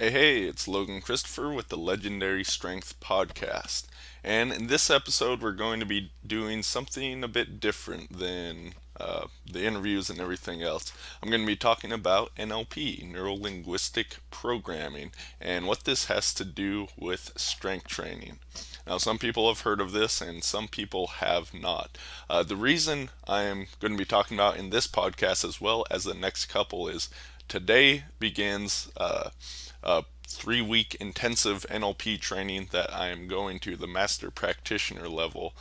Hey, it's Logan Christopher with the Legendary Strength Podcast. And in this episode, we're going to be doing something a bit different than the interviews and everything else. I'm going to be talking about NLP, neuro-linguistic programming, and what this has to do with strength training. Now, some people have heard of this and some people have not. The reason I am going to be talking about in this podcast as well as the next couple is today begins a 3 week intensive NLP training that I am going to, the master practitioner level.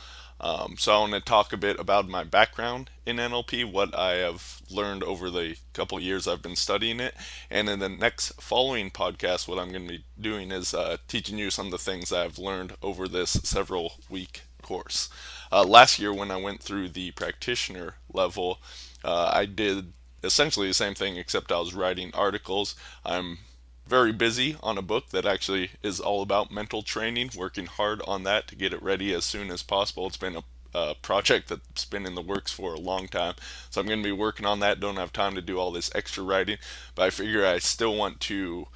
So I want to talk a bit about my background in NLP, what I have learned over the couple years I've been studying it, and in the next following podcast, what I'm going to be doing is teaching you some of the things I've learned over this several week course. Last year, when I went through the practitioner level, I did essentially the same thing, except I was writing articles. I'm very busy on a book that actually is all about mental training, working hard on that to get it ready as soon as possible. It's been a project that's been in the works for a long time, so I'm going to be working on that. Don't have time to do all this extra writing, but I figure I still want to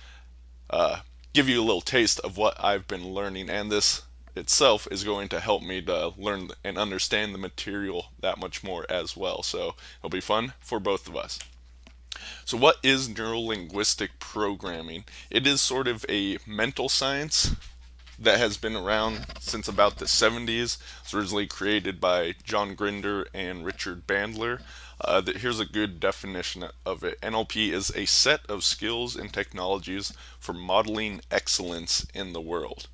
give you a little taste of what I've been learning, and this itself is going to help me to learn and understand the material that much more as well. So it'll be fun for both of us. So, what is neuro-linguistic programming? It is sort of a mental science that has been around since about the 70s. It was originally created by John Grinder and Richard Bandler. Here's a good definition of it. NLP is a set of skills and technologies for modeling excellence in the world.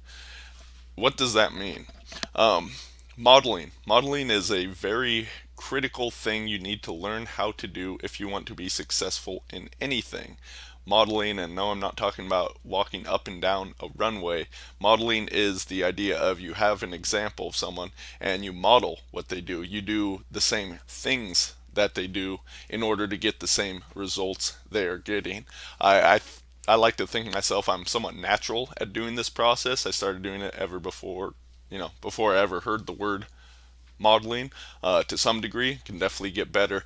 What does that mean? Um, Modeling is a very critical thing you need to learn how to do if you want to be successful in anything. Modeling, and no, I'm not talking about walking up and down a runway. Modeling is the idea of you have an example of someone and you model what they do. You do the same things that they do in order to get the same results they are getting. I like to think of myself I'm somewhat natural at doing this process. I started doing it ever before, before I ever heard the word modeling. To some degree can definitely get better,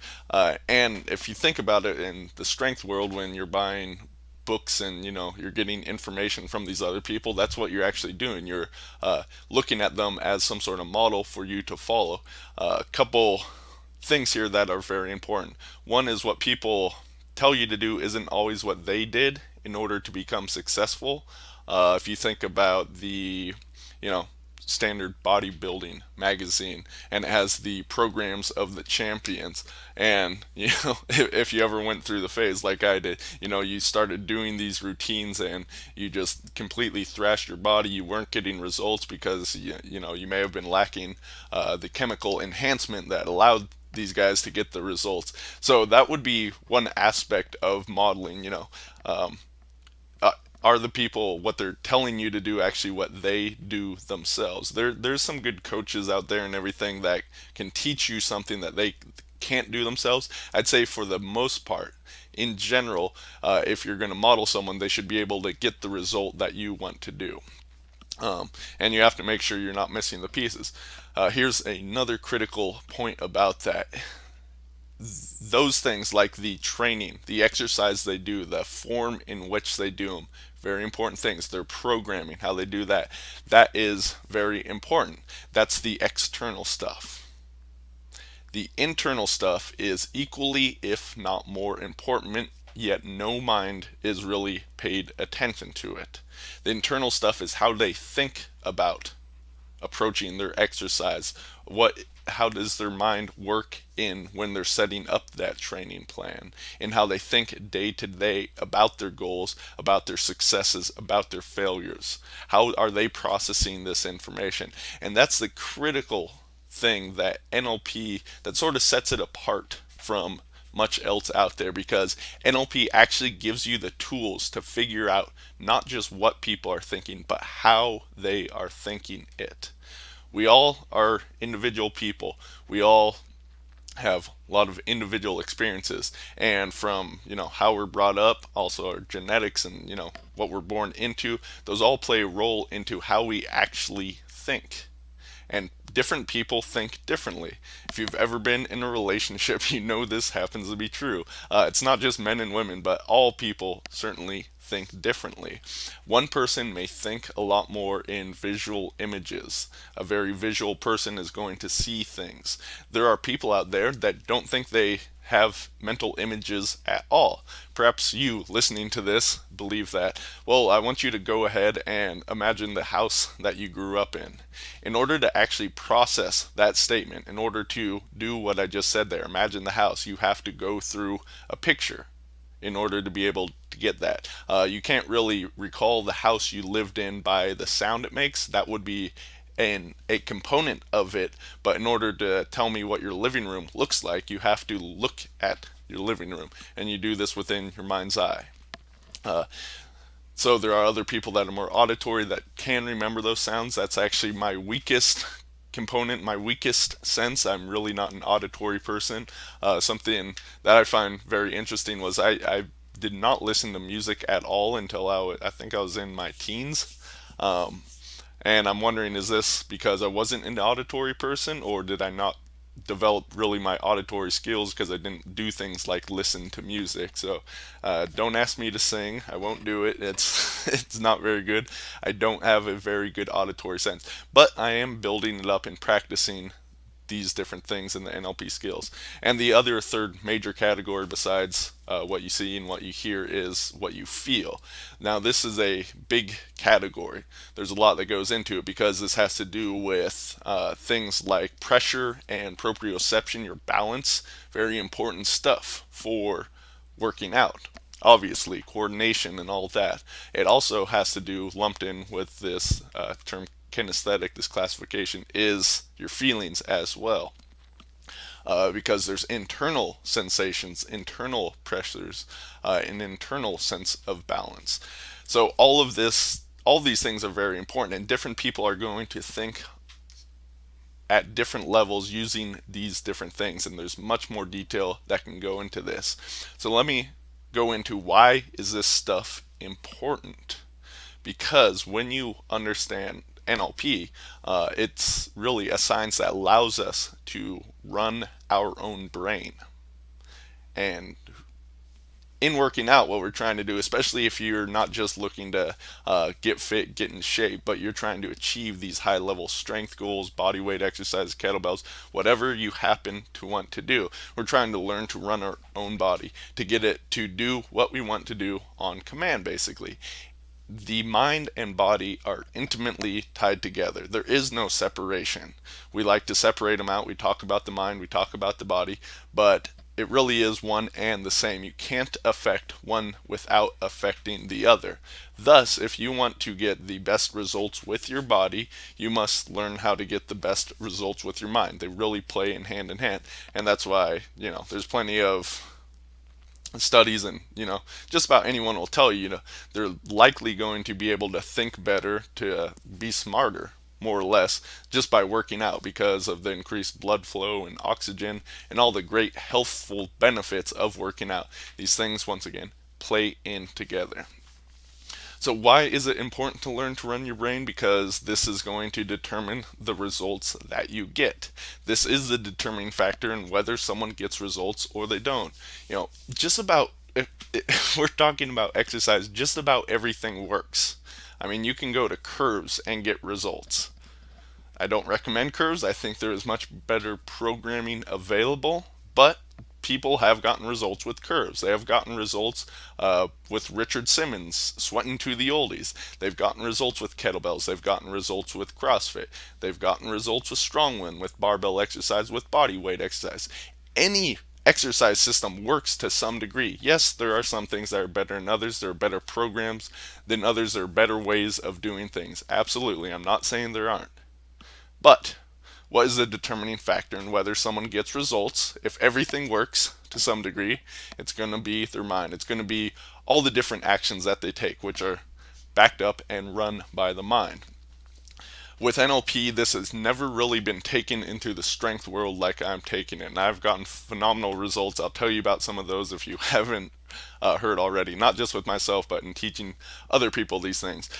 and if you think about it in the strength world, when you're buying books and you're getting information from these other people, that's what you're actually doing. You're looking at them as some sort of model for you to follow. A couple things here that are very important. One is what people tell you to do isn't always what they did in order to become successful. If you think about the you know standard bodybuilding magazine, and it has the programs of the champions, and if you ever went through the phase like I did, you started doing these routines and you just completely thrashed your body. You weren't getting results because you may have been lacking the chemical enhancement that allowed these guys to get the results. So that would be one aspect of modeling. Um, are the people, what they're telling you to do, actually what they do themselves? There's some good coaches out there and everything that can teach you something that they can't do themselves. I'd say for the most part, in general, if you're going to model someone, they should be able to get the result that you want to do. And you have to make sure you're not missing the pieces. Here's another critical point about that. Those things like the training, the exercise they do, the form in which they do them, very important things. Their programming, how they do that, that is very important. That's the external stuff. The internal stuff is equally, if not more important, yet no mind is really paid attention to it. The internal stuff is how they think about approaching their exercise. How does their mind work in when they're setting up that training plan, and how they think day to day about their goals, about their successes, about their failures. How are they processing this information? And that's the critical thing that NLP, that sort of sets it apart from much else out there, because NLP actually gives you the tools to figure out not just what people are thinking, but how they are thinking it. We all are individual people. We all have a lot of individual experiences, and from how we're brought up, also our genetics, and what we're born into, those all play a role into how we actually think. And different people think differently. If you've ever been in a relationship, you know this happens to be true. It's not just men and women, but all people certainly think differently. One person may think a lot more in visual images. A very visual person is going to see things. There are people out there that don't think they have mental images at all. Perhaps you listening to this believe that. Well, I want you to go ahead and imagine the house that you grew up in. In order to actually process that statement, in order to do what I just said there, imagine the house, you have to go through a picture in order to be able to get that. You can't really recall the house you lived in by the sound it makes. That would be a component of it, but in order to tell me what your living room looks like, you have to look at your living room, and you do this within your mind's eye. Uh, so there are other people that are more auditory that can remember those sounds. That's actually my weakest component, my weakest sense. I'm really not an auditory person. Something that I find very interesting was I did not listen to music at all until I think I was in my teens. Um, and I'm wondering, is this because I wasn't an auditory person, or did I not develop really my auditory skills because I didn't do things like listen to music? So don't ask me to sing. I won't do it. It's it's not very good. I don't have a very good auditory sense, but I am building it up and practicing these different things in the NLP skills. And the other third major category besides what you see and what you hear is what you feel. Now, this is a big category. There's a lot that goes into it because this has to do with things like pressure and proprioception, your balance, very important stuff for working out. Obviously, coordination and all that. It also has to do, lumped in with this term kinesthetic, this classification, is your feelings as well. Because there's internal sensations, internal pressures, an internal sense of balance. So all these things are very important, and different people are going to think at different levels using these different things, and there's much more detail that can go into this. So let me go into why is this stuff important. Because when you understand NLP, it's really a science that allows us to run our own brain. And in working out, what we're trying to do, especially if you're not just looking to get fit, get in shape, but you're trying to achieve these high level strength goals, body weight exercises, kettlebells, whatever you happen to want to do, we're trying to learn to run our own body, to get it to do what we want to do on command, basically. The mind and body are intimately tied together. There is no separation. We like to separate them out. We talk about the mind, we talk about the body, but it really is one and the same. You can't affect one without affecting the other. Thus, if you want to get the best results with your body, you must learn how to get the best results with your mind. They really play in hand, and that's why, there's plenty of studies, and just about anyone will tell you, they're likely going to be able to think better, to be smarter, more or less, just by working out because of the increased blood flow and oxygen and all the great healthful benefits of working out. These things, once again, play in together. So why is it important to learn to run your brain? Because this is going to determine the results that you get. This is the determining factor in whether someone gets results or they don't. Just about, if we're talking about exercise, just about everything works. I mean, you can go to curves and get results. I don't recommend curves. I think there is much better programming available, but people have gotten results with curves. They have gotten results with Richard Simmons sweating to the oldies. They've gotten results with kettlebells. They've gotten results with CrossFit. They've gotten results with strongman, with barbell exercise, with body weight exercise. Any exercise system works to some degree. Yes, there are some things that are better than others. There are better programs than others. There are better ways of doing things. Absolutely. I'm not saying there aren't. But what is the determining factor in whether someone gets results? If everything works to some degree, it's going to be their mind. It's going to be all the different actions that they take, which are backed up and run by the mind. With NLP, this has never really been taken into the strength world like I'm taking it. And I've gotten phenomenal results. I'll tell you about some of those if you haven't heard already, not just with myself, but in teaching other people these things.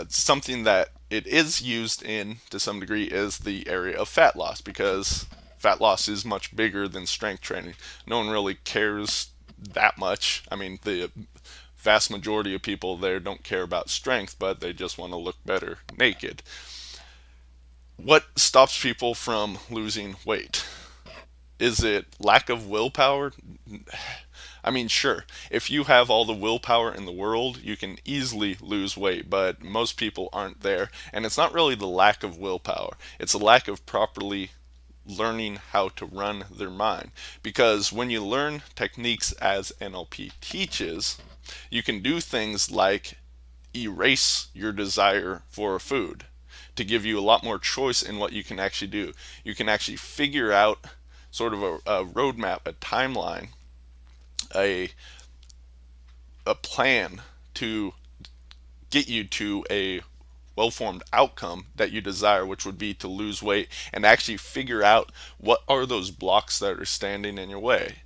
Something that it is used in, to some degree, is the area of fat loss, because fat loss is much bigger than strength training. No one really cares that much. I mean, the vast majority of people there don't care about strength, but they just want to look better naked. What stops people from losing weight? Is it lack of willpower? I mean, sure, if you have all the willpower in the world, you can easily lose weight, but most people aren't there. And it's not really the lack of willpower, it's a lack of properly learning how to run their mind. Because when you learn techniques as NLP teaches, you can do things like erase your desire for a food to give you a lot more choice in what you can actually do. You can actually figure out sort of a roadmap, a timeline, a plan to get you to a well-formed outcome that you desire, which would be to lose weight, and actually figure out what are those blocks that are standing in your way.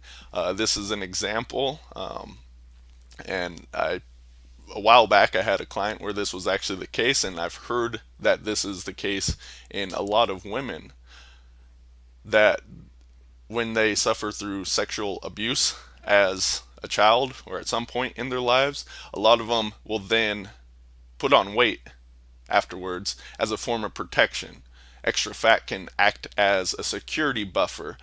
This is an example, and a while back I had a client where this was actually the case, and I've heard that this is the case in a lot of women, that when they suffer through sexual abuse as a child or at some point in their lives, a lot of them will then put on weight afterwards as a form of protection. Extra fat can act as a security buffer,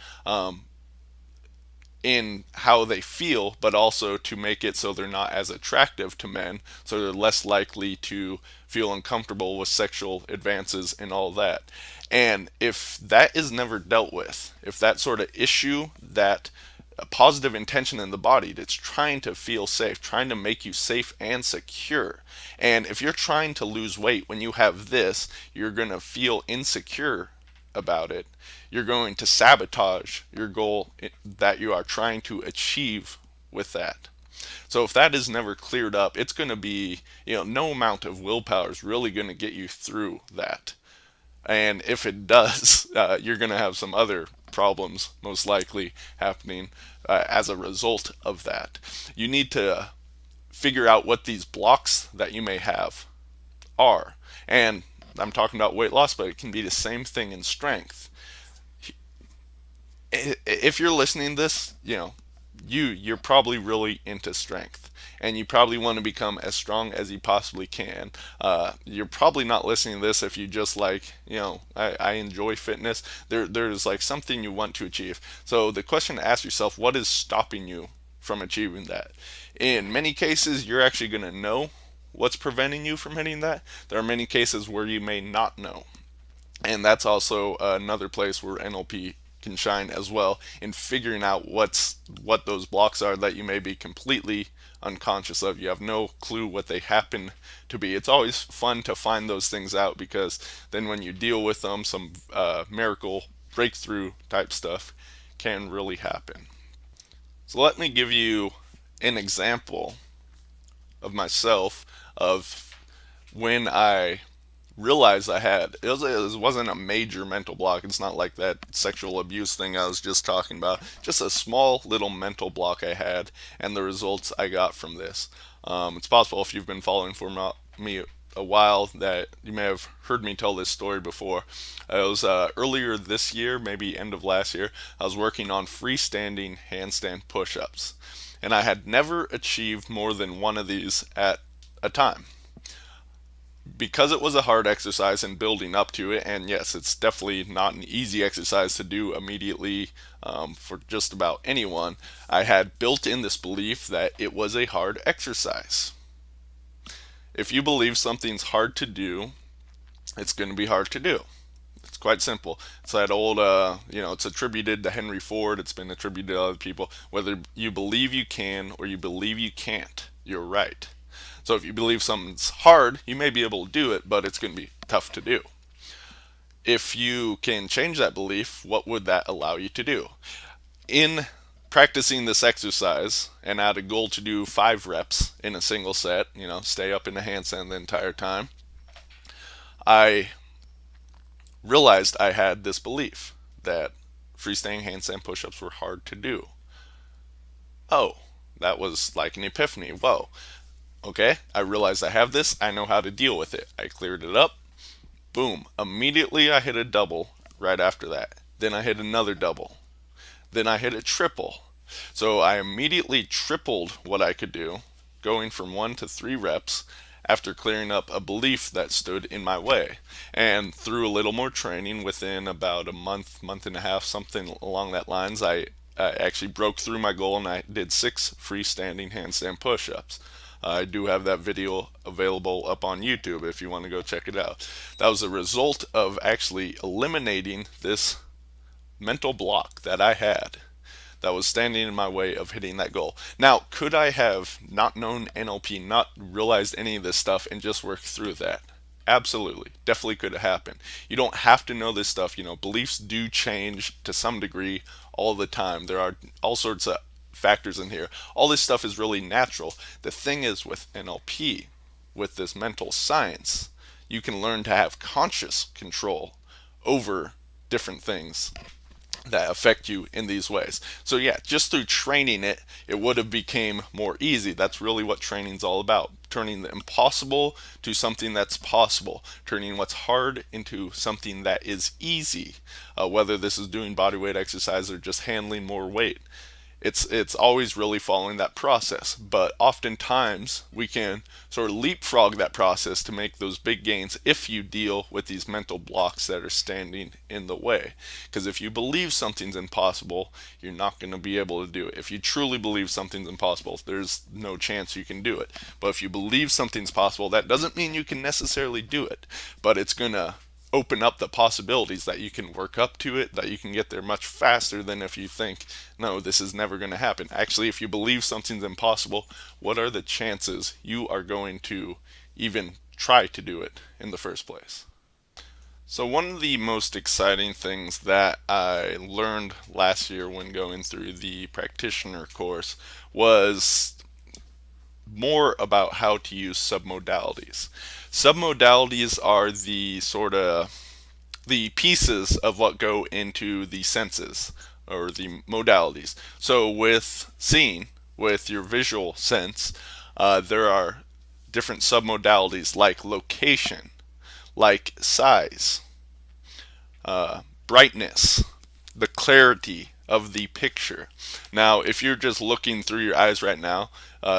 in how they feel, but also to make it so they're not as attractive to men, so they're less likely to feel uncomfortable with sexual advances and all that. And if that is never dealt with, if that sort of issue, that a positive intention in the body that's trying to feel safe, trying to make you safe and secure. And if you're trying to lose weight when you have this, you're going to feel insecure about it. You're going to sabotage your goal that you are trying to achieve with that. So if that is never cleared up, it's going to be, no amount of willpower is really going to get you through that. And if it does, you're going to have some other problems most likely happening as a result of that. You need to figure out what these blocks that you may have are. And I'm talking about weight loss, but it can be the same thing in strength. If you're listening to this, you're probably really into strength, and you probably want to become as strong as you possibly can. You're probably not listening to this if you just like, I enjoy fitness. There's like something you want to achieve. So the question to ask yourself, what is stopping you from achieving that? In many cases, you're actually going to know what's preventing you from hitting that. There are many cases where you may not know. And that's also another place where NLP can shine as well, in figuring out what those blocks are that you may be completely unconscious of. You have no clue what they happen to be. It's always fun to find those things out, because then when you deal with them, some miracle breakthrough type stuff can really happen. So let me give you an example of myself, of when I realized it wasn't a major mental block. It's not like that sexual abuse thing I was just talking about. Just a small little mental block I had, and the results I got from this. It's possible, if you've been following for me a while, that you may have heard me tell this story before. It was earlier this year, maybe end of last year. I was working on freestanding handstand push-ups, and I had never achieved more than one of these at a time. Because it was a hard exercise and building up to it, and yes, it's definitely not an easy exercise to do immediately, for just about anyone, I had built in this belief that it was a hard exercise. If you believe something's hard to do, it's going to be hard to do. It's quite simple. It's that old, it's attributed to Henry Ford. It's been attributed to other people. Whether you believe you can or you believe you can't, you're right. So if you believe something's hard, you may be able to do it, but it's going to be tough to do. If you can change that belief, what would that allow you to do? In practicing this exercise, and I had a goal to do 5 reps in a single set, stay up in the handstand the entire time, I realized I had this belief that freestanding handstand push-ups were hard to do. Oh, that was like an epiphany. Whoa. Okay, I realized I have this. I know how to deal with it. I cleared it up. Boom, immediately I hit a double right after that. Then I hit another double. Then I hit a triple. So I immediately tripled what I could do, going from 1 to 3 reps after clearing up a belief that stood in my way. And through a little more training, within about a month, month and a half, something along that lines, I actually broke through my goal and I did 6 freestanding handstand push-ups. I do have that video available up on YouTube if you want to go check it out. That was a result of actually eliminating this mental block that I had that was standing in my way of hitting that goal. Now, could I have not known NLP, not realized any of this stuff, and just worked through that? Absolutely. Definitely could have happened. You don't have to know this stuff. Beliefs do change to some degree all the time. There are all sorts of factors in here. All this stuff is really natural. The thing is, with NLP, with this mental science, you can learn to have conscious control over different things that affect you in these ways. So yeah, just through training it would have became more easy. That's really what training's all about. Turning the impossible to something that's possible. Turning what's hard into something that is easy. Whether this is doing bodyweight exercise or just handling more weight. It's always really following that process, but oftentimes we can sort of leapfrog that process to make those big gains if you deal with these mental blocks that are standing in the way. Because if you believe something's impossible, you're not going to be able to do it. If you truly believe something's impossible, there's no chance you can do it. But if you believe something's possible, that doesn't mean you can necessarily do it, but it's going to open up the possibilities that you can work up to it, that you can get there much faster than if you think, no, this is never going to happen. Actually, if you believe something's impossible, what are the chances you are going to even try to do it in the first place? So one of the most exciting things that I learned last year when going through the practitioner course was more about how to use submodalities. Submodalities are the pieces of what go into the senses or the modalities. So with seeing, with your visual sense, there are different submodalities like location, like size, brightness, the clarity of the picture. Now, if you're just looking through your eyes right now,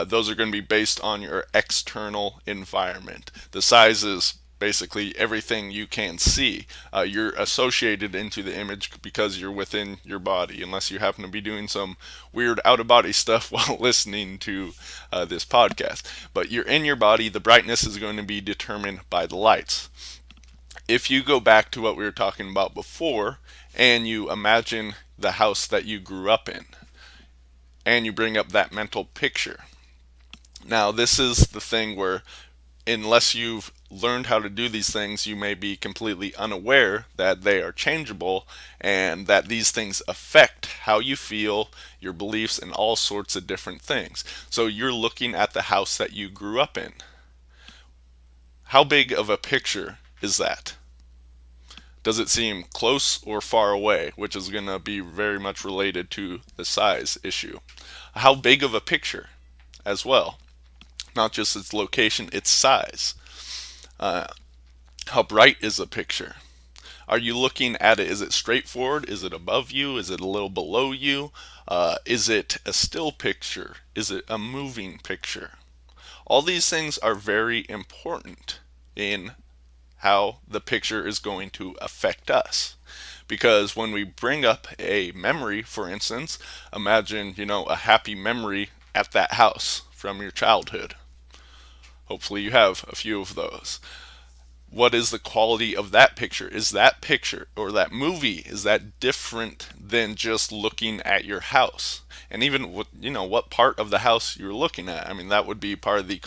those are going to be based on your external environment. The size is basically everything you can see. You're associated into the image because you're within your body, unless you happen to be doing some weird out-of-body stuff while listening to this podcast. But you're in your body. The brightness is going to be determined by the lights. If you go back to what we were talking about before, and you imagine the house that you grew up in, and you bring up that mental picture. Now, this is the thing where, unless you've learned how to do these things, you may be completely unaware that they are changeable and that these things affect how you feel, your beliefs, and all sorts of different things. So you're looking at the house that you grew up in. How big of a picture is that? Does it seem close or far away, which is going to be very much related to the size issue? How big of a picture as well? Not just its location, its size. How bright is the picture? Are you looking at it? Is it straightforward? Is it above you? Is it a little below you? Is it a still picture? Is it a moving picture? All these things are very important in how the picture is going to affect us. Because when we bring up a memory, for instance, imagine, a happy memory at that house from your childhood. Hopefully you have a few of those. What is the quality of that picture? Is that picture or that movie, is that different than just looking at your house? And even what part of the house you're looking at. I mean, that would be part of the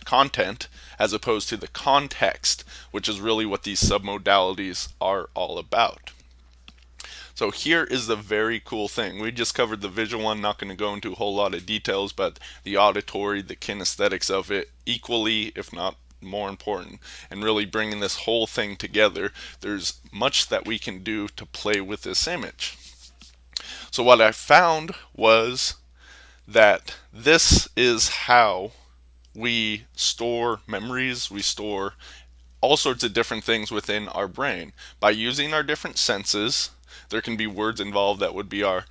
content as opposed to the context, which is really what these submodalities are all about. So here is the very cool thing. We just covered the visual one, not going to go into a whole lot of details, but the auditory, the kinesthetics of it, equally, if not more important, and really bringing this whole thing together. There's much that we can do to play with this image. So what I found was that this is how we store memories, we store all sorts of different things within our brain. By using our different senses, there can be words involved that would be our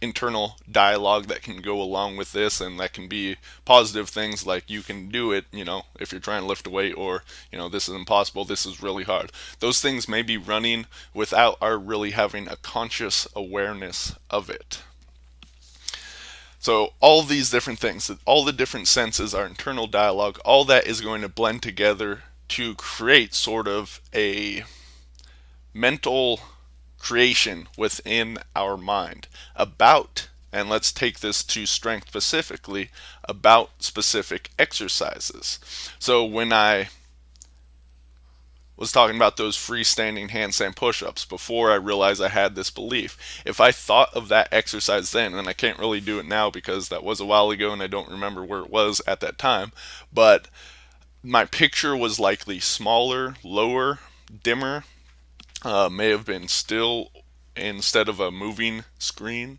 internal dialogue that can go along with this, and that can be positive things like you can do it, if you're trying to lift a weight, or this is impossible, this is really hard. Those things may be running without our really having a conscious awareness of it. So all these different things, all the different senses, our internal dialogue, all that is going to blend together to create sort of a mental creation within our mind about, and let's take this to strength specifically, about specific exercises. So when I was talking about those freestanding handstand push-ups, before I realized I had this belief, if I thought of that exercise then, and I can't really do it now because that was a while ago and I don't remember where it was at that time, but my picture was likely smaller, lower, dimmer, may have been still instead of a moving screen.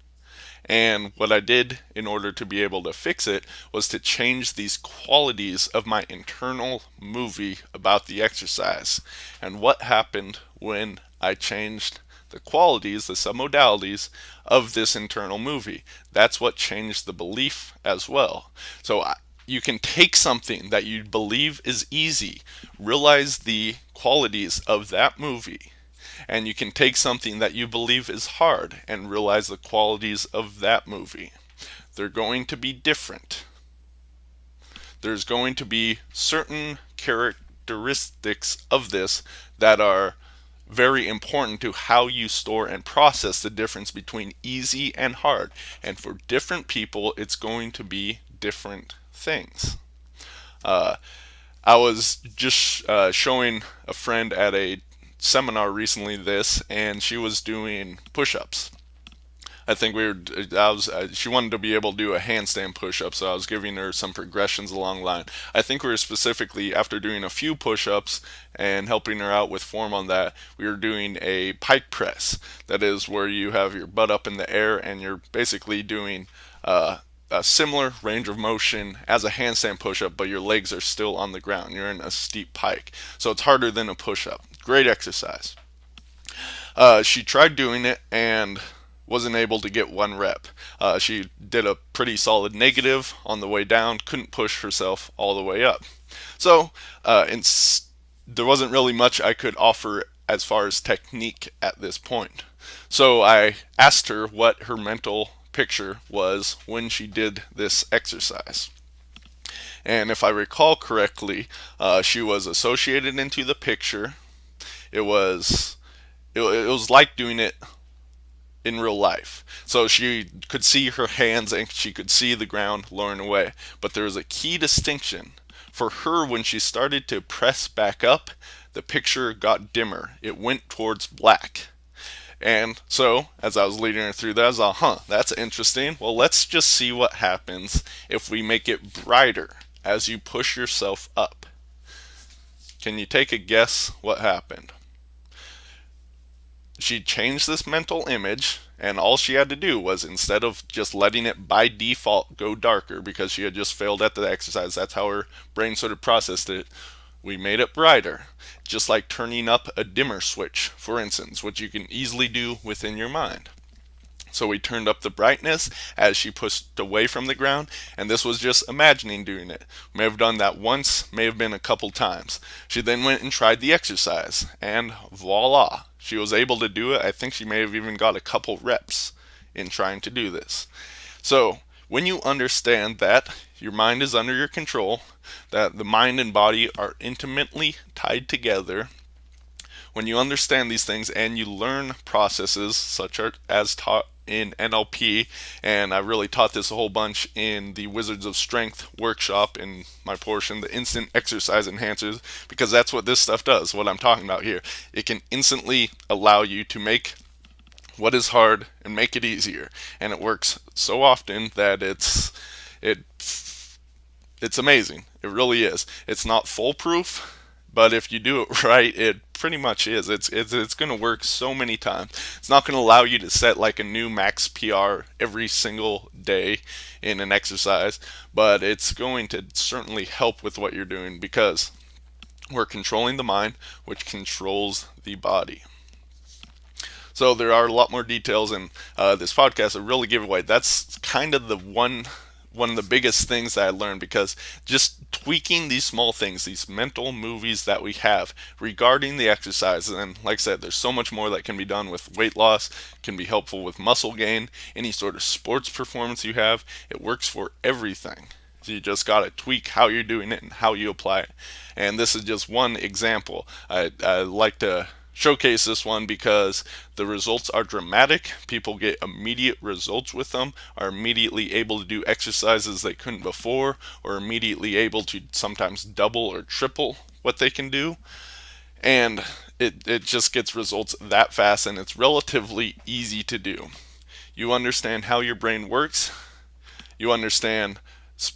And what I did in order to be able to fix it was to change these qualities of my internal movie about the exercise. And what happened when I changed the qualities, the submodalities of this internal movie? That's what changed the belief as well. So you can take something that you believe is easy, realize the qualities of that movie, and you can take something that you believe is hard and realize the qualities of that movie. They're going to be different. There's going to be certain characteristics of this that are very important to how you store and process the difference between easy and hard. And for different people, it's going to be different things. I was just showing a friend at a seminar recently and she was doing push-ups. I think she wanted to be able to do a handstand push-up, so I was giving her some progressions along the line. I think we were specifically, after doing a few push-ups and helping her out with form on that, we were doing a pike press. That is where you have your butt up in the air and you're basically doing a similar range of motion as a handstand push-up, but your legs are still on the ground. You're in a steep pike, so it's harder than a push-up. Great exercise. She tried doing it and wasn't able to get one rep. She did a pretty solid negative on the way down, couldn't push herself all the way up. So there wasn't really much I could offer as far as technique at this point. So I asked her what her mental picture was when she did this exercise. And if I recall correctly, she was associated into the picture. It was like doing it in real life. So she could see her hands and she could see the ground lowering away. But there was a key distinction. For her, when she started to press back up, the picture got dimmer. It went towards black. And so, as I was leading her through that, I was like, that's interesting. Well, let's just see what happens if we make it brighter as you push yourself up. Can you take a guess what happened? She changed this mental image, and all she had to do was, instead of just letting it by default go darker because she had just failed at the exercise, that's how her brain sort of processed it, we made it brighter. Just like turning up a dimmer switch, for instance, which you can easily do within your mind. So we turned up the brightness as she pushed away from the ground, and this was just imagining doing it. May have done that once, may have been a couple times. She then went and tried the exercise, and voila, she was able to do it. I think she may have even got a couple reps in trying to do this. So when you understand that your mind is under your control, that the mind and body are intimately tied together, when you understand these things and you learn processes such as taught in NLP, and I really taught this a whole bunch in the Wizards of Strength workshop in my portion, the instant exercise enhancers, because that's what this stuff does, what I'm talking about here. It can instantly allow you to make what is hard and make it easier, and it works so often that it's amazing. It really is. It's not foolproof, but if you do it right, it pretty much is. It's going to work so many times. It's not going to allow you to set like a new max PR every single day in an exercise, but it's going to certainly help with what you're doing, because We're controlling the mind, which controls the body. So there are a lot more details in this podcast I really give away. That's kind of the one of the biggest things that I learned, because just tweaking these small things, these mental movies that we have regarding the exercises, and like I said, there's so much more that can be done with weight loss, can be helpful with muscle gain, any sort of sports performance you have. It works for everything. So you just got to tweak how you're doing it and how you apply it. And this is just one example. I like to showcase this one because the results are dramatic. People get immediate results with them, are immediately able to do exercises they couldn't before, or immediately able to sometimes double or triple what they can do. And it just gets results that fast, and it's relatively easy to do. You understand how your brain works, you understand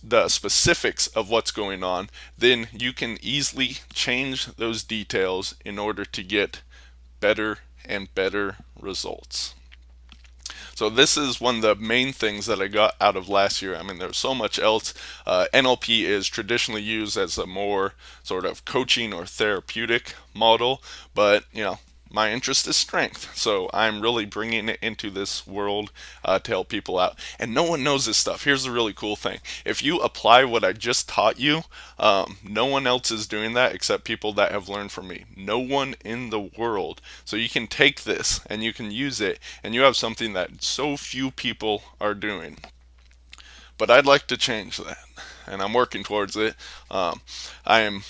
the specifics of what's going on, then you can easily change those details in order to get better and better results. So this is one of the main things that I got out of last year. I mean, there's so much else. NLP is traditionally used as a more sort of coaching or therapeutic model, but my interest is strength, so I'm really bringing it into this world to help people out. And no one knows this stuff. Here's the really cool thing: if you apply what I just taught you, no one else is doing that except people that have learned from me. No one in the world. So you can take this and you can use it, and you have something that so few people are doing. But I'd like to change that, and I'm working towards it. I am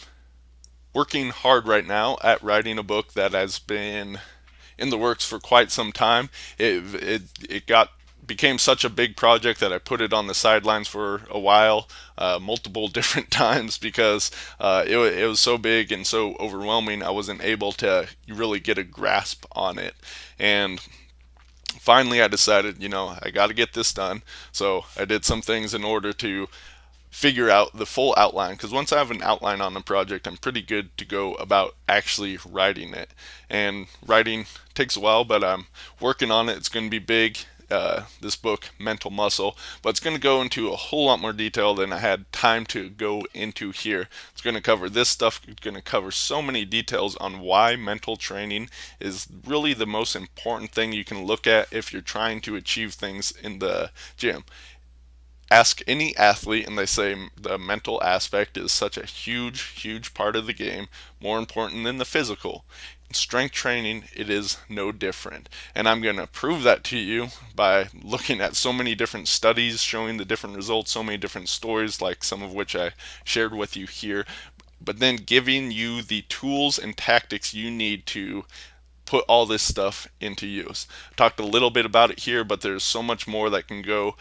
working hard right now at writing a book that has been in the works for quite some time. It became such a big project that I put it on the sidelines for a while, multiple different times, because it was so big and so overwhelming. I wasn't able to really get a grasp on it, and finally I decided, I got to get this done. So I did some things in order to figure out the full outline, because once I have an outline on the project, I'm pretty good to go about actually writing it. And writing takes a while, but I'm working on it. It's going to be big, this book, Mental Muscle, but it's going to go into a whole lot more detail than I had time to go into here. It's going to cover this stuff. It's going to cover so many details on why mental training is really the most important thing you can look at if you're trying to achieve things in the gym. Ask any athlete and they say the mental aspect is such a huge part of the game, more important than the physical. In strength training, it is no different. And I'm going to prove that to you by looking at so many different studies showing the different results, so many different stories, like some of which I shared with you here, but then giving you the tools and tactics you need to put all this stuff into use. I talked a little bit about it here, but there's so much more that can go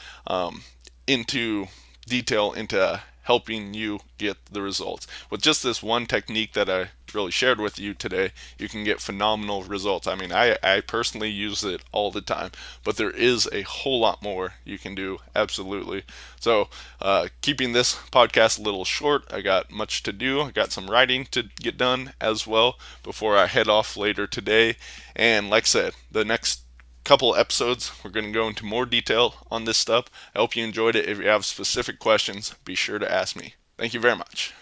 into detail into helping you get the results. With just this one technique that I really shared with you today, you can get phenomenal results. I mean, I personally use it all the time, but there is a whole lot more you can do, absolutely. So keeping this podcast a little short, I got much to do. I got some writing to get done as well before I head off later today. And like I said, the next couple episodes, we're going to go into more detail on this stuff. I hope you enjoyed it. If you have specific questions, be sure to ask me. Thank you very much.